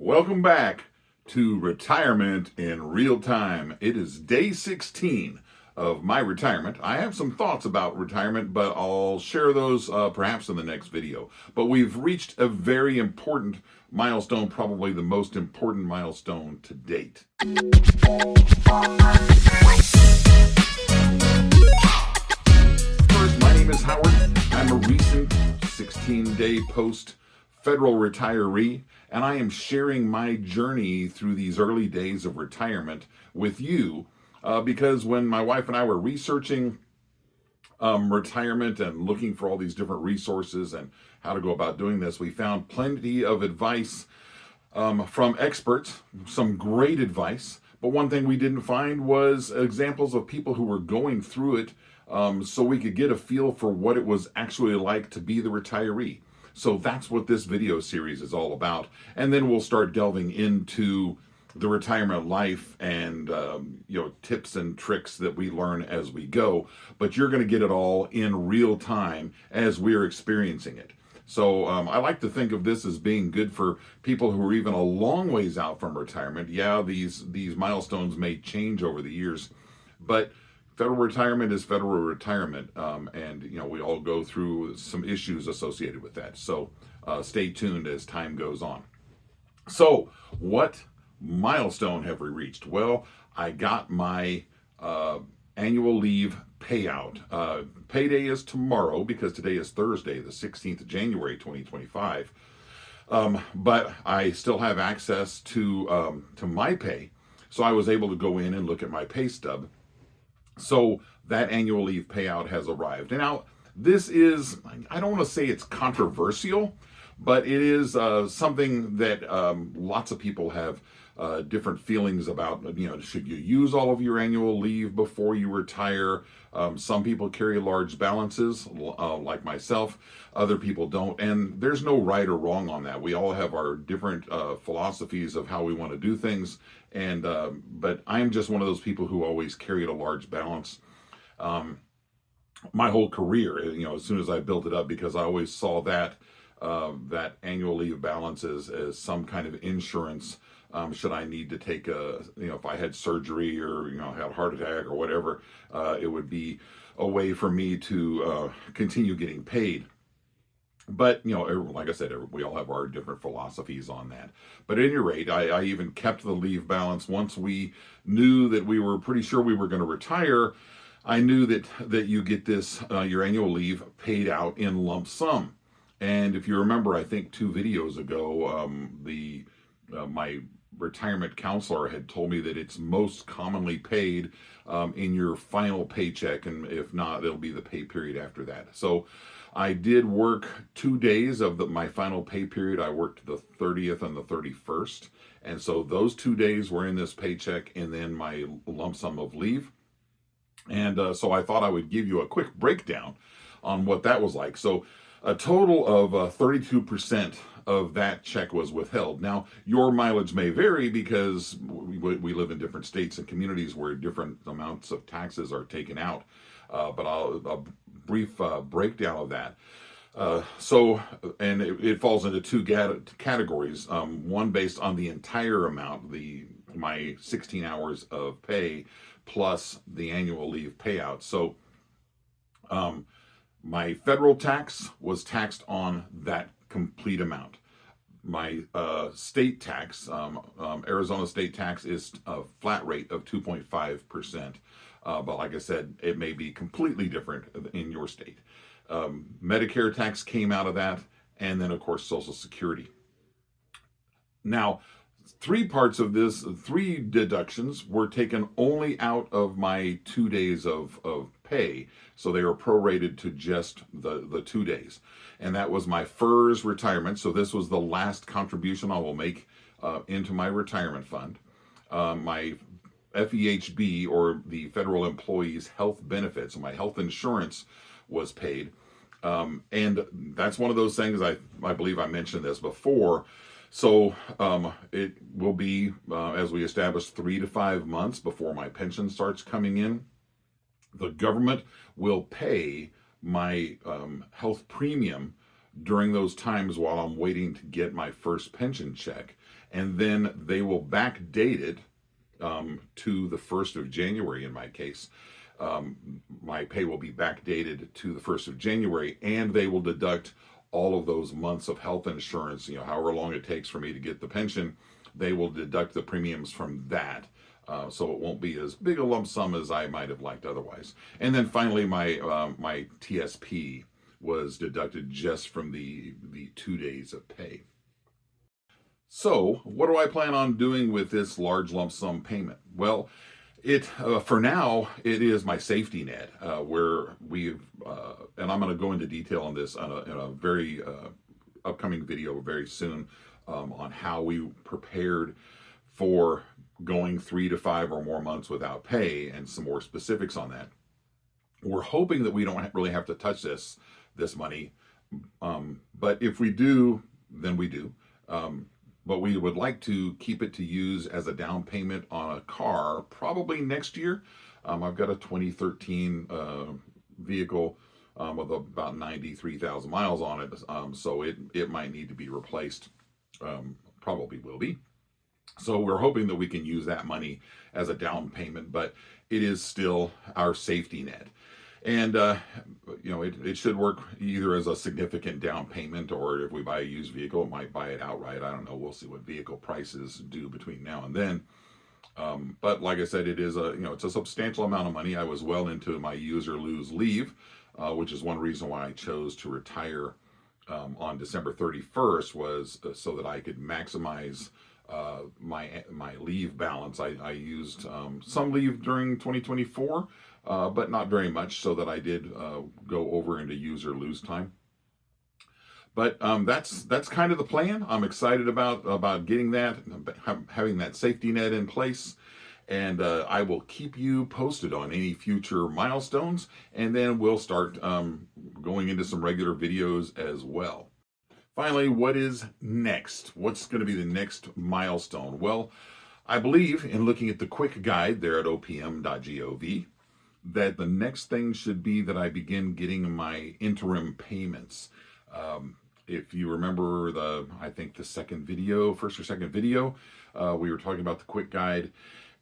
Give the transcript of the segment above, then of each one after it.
Welcome back to Retirement in Real Time. It is day 16 of my retirement. I have some thoughts about retirement, but I'll share those perhaps in the next video. But we've reached a very important milestone, probably the most important milestone to date. First, my name is Howard. I'm a recent 16-day post federal retiree, and I am sharing my journey through these early days of retirement with you because when my wife and I were researching retirement and looking for all these different resources and how to go about doing this, we found plenty of advice from experts, some great advice. But one thing we didn't find was examples of people who were going through it so we could get a feel for what it was actually like to be the retiree. So that's what this video series is all about. And then we'll start delving into the retirement life and tips and tricks that we learn as we go. But you're going to get it all in real time as we're experiencing it. So I like to think of this as being good for people who are even a long ways out from retirement. Yeah, these milestones may change over the years, but federal retirement is federal retirement, and we all go through some issues associated with that. So stay tuned as time goes on. So what milestone have we reached? Well, I got my annual leave payout. Payday is tomorrow because today is Thursday, the 16th of January, 2025. But I still have access to my pay, so I was able to go in and look at my pay stub. So that annual leave payout has arrived. And now this is, I don't want to say it's controversial, but it is something that lots of people have different feelings about. Should you use all of your annual leave before you retire? Some people carry large balances, like myself. Other people don't. And there's no right or wrong on that. We all have our different philosophies of how we want to do things. And but I'm just one of those people who always carried a large balance. My whole career, as soon as I built it up, because I always saw that annual leave balance as some kind of insurance. Should I need to take if I had surgery or, had a heart attack or whatever, it would be a way for me to continue getting paid. But, like I said, we all have our different philosophies on that. But at any rate, I even kept the leave balance. Once we knew that we were pretty sure we were going to retire, I knew that you get this, your annual leave paid out in lump sum. And if you remember, I think 2 videos ago, my retirement counselor had told me that it's most commonly paid in your final paycheck, and if not, it'll be the pay period after that. So I did work 2 days of my final pay period. I worked the 30th and the 31st, and so those 2 days were in this paycheck and then my lump sum of leave. And so I thought I would give you a quick breakdown on what that was like. So a total of 32% of that check was withheld. Now, your mileage may vary because we live in different states and communities where different amounts of taxes are taken out. But a brief breakdown of that. And it falls into 2 categories. One based on the entire amount, my 16 hours of pay plus the annual leave payout. So my federal tax was taxed on that complete amount. My state tax, Arizona state tax, is a flat rate of 2.5%. But like I said, it may be completely different in your state. Medicare tax came out of that, and then, of course, Social Security. Now, 3 parts of this, 3 deductions were taken only out of my 2 days of pay. So they were prorated to just the 2 days. And that was my FERS retirement. So this was the last contribution I will make into my retirement fund. My FEHB, or the Federal Employees Health Benefits, so my health insurance was paid. And that's one of those things, I believe I mentioned this before. So it will be, as we established, 3 to 5 months before my pension starts coming in. The government will pay my health premium during those times while I'm waiting to get my first pension check. And then they will backdate it to the 1st of January in my case. My pay will be backdated to the 1st of January, and they will deduct all of those months of health insurance, however long it takes for me to get the pension, they will deduct the premiums from that. So it won't be as big a lump sum as I might have liked otherwise. And then finally, my TSP was deducted just from the 2 days of pay. So what do I plan on doing with this large lump sum payment? Well, for now, it is my safety net, where we've, and I'm going to go into detail on this in a very upcoming video very soon, on how we prepared for going 3 to 5 or more months without pay, and some more specifics on that. We're hoping that we don't really have to touch this money, but if we do, then we do. But we would like to keep it to use as a down payment on a car, probably next year. I've got a 2013 vehicle with about 93,000 miles on it, so it might need to be replaced. Probably will be. So we're hoping that we can use that money as a down payment, but it is still our safety net. And, it should work either as a significant down payment, or if we buy a used vehicle, might buy it outright. I don't know. We'll see what vehicle prices do between now and then. But like I said, it is it's a substantial amount of money. I was well into my use or lose leave, which is one reason why I chose to retire on December 31st, was so that I could maximize my leave balance. I used some leave during 2024, but not very much, so that I did go over into use or lose time. But that's kind of the plan. I'm excited about getting that, having that safety net in place, and I will keep you posted on any future milestones, and then we'll start going into some regular videos as well. Finally, what is next? What's going to be the next milestone? Well, I believe, in looking at the quick guide there at opm.gov, that the next thing should be that I begin getting my interim payments. If you remember I think the first or second video, we were talking about the quick guide.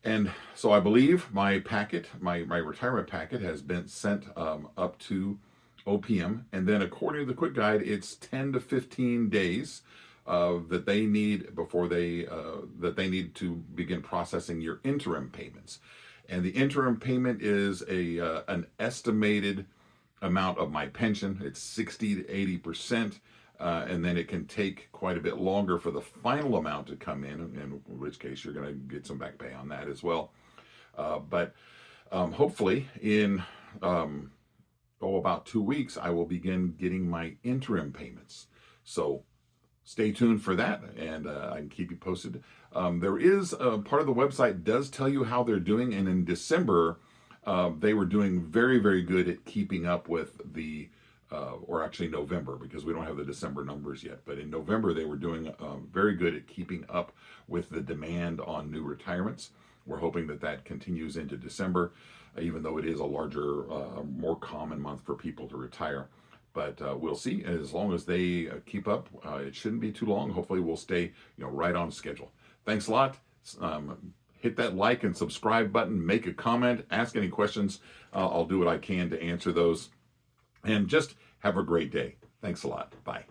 And so I believe my retirement packet has been sent up to OPM, and then according to the quick guide, it's 10 to 15 days that they need before that they need to begin processing your interim payments. And the interim payment is an estimated amount of my pension. It's 60 to 80%, and then it can take quite a bit longer for the final amount to come in which case you're going to get some back pay on that as well. But hopefully in about 2 weeks, I will begin getting my interim payments. So stay tuned for that, and I can keep you posted. There is part of the website does tell you how they're doing, and in December, they were doing very, very good at keeping up with or actually November, because we don't have the December numbers yet. But in November, they were doing very good at keeping up with the demand on new retirements. We're hoping that continues into December, even though it is a larger, more common month for people to retire. But we'll see. As long as they keep up, it shouldn't be too long. Hopefully we'll stay right on schedule. Thanks a lot. Hit that like and subscribe button. Make a comment. Ask any questions. I'll do what I can to answer those. And just have a great day. Thanks a lot. Bye.